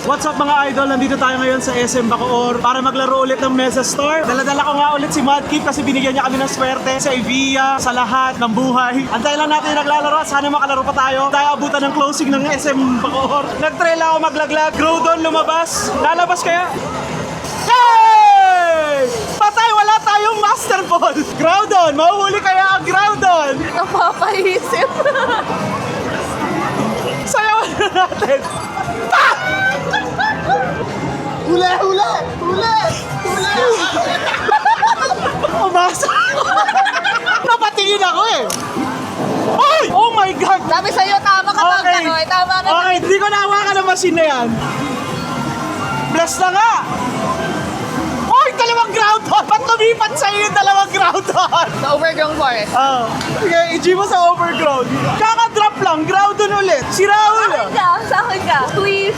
What's up mga idol? Nandito tayo ngayon sa SM Bacoor para maglaro ulit ng Mesa Store. Dala-dala ko nga ulit si Mudkip kasi binigyan niya kami ng swerte sa Evia, sa lahat ng buhay. Antayin lang natin yung naglalaro. Sana makalaro pa tayo. Tayo abutan ng closing ng SM Bacoor. Nag-trail ako maglaglag. Groudon lumabas. Lalabas kaya? Yay! Patay! Wala tayong Master Ball! Groudon! Mahuhuli kaya ang Groudon! Napapaisip. Sayawan na natin! Ah! Huli! Huli! Huli! Huli! Umasa! Napatingin ako eh! Ay! Oh my God! Sabi sa'yo, tama ka ba? Okay. Ano, tama na. Okay, hindi ko nahawakan ang machine na yan. Bless na nga! Oy! Dalawang Groudon! Ba't lumipat sa'yo yung dalawang Groudon? The overgrown forest. Oh. Okay, i-G mo sa overgrown. Kaka-drop lang, Groudon ulit. Si Raul! Sa akin ka. Please.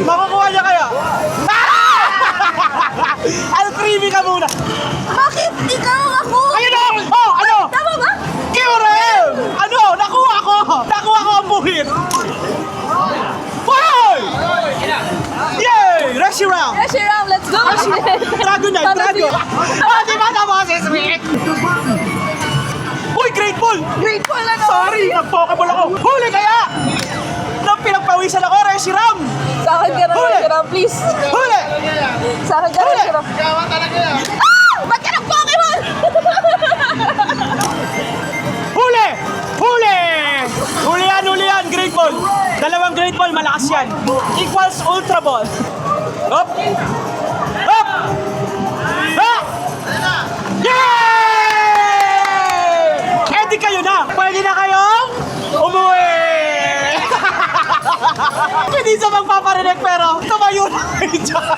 Makukuha niya kaya? Ah! Al-creamy ka muna. Bakit ikaw ako? Ayun na! Oh, ano? Tama ba? Kiorem! Ano? Nakuha ko! Nakuha ko ang buhit! Hoy! Yay! Rush round! Rush around, let's go. Dragonite! Dragon! Ah, di ba na mo si Sweet? Uy, grateful! Grateful na no. Sorry, nag-pokeball ako. Huli kaya! Nang pinagpawisan ako, Rush Ram! Sa akin ka na, Huli! Rush around, please. Huli! Sa akin ka, Huli! Rush around. Gawa talaga yan! Ah! Ba't ka ng Pokemon? Huli! Huli! Huli yan, huli yan, Great Ball! Dalawang Great Ball, malakas yan. Equals Ultra Ball. Hop! Hop! Ha! Yay! Eh di kayo na! Pwede na kayong umuwi! Hindi sa magpaparinig pero tumayo na kayo dyan.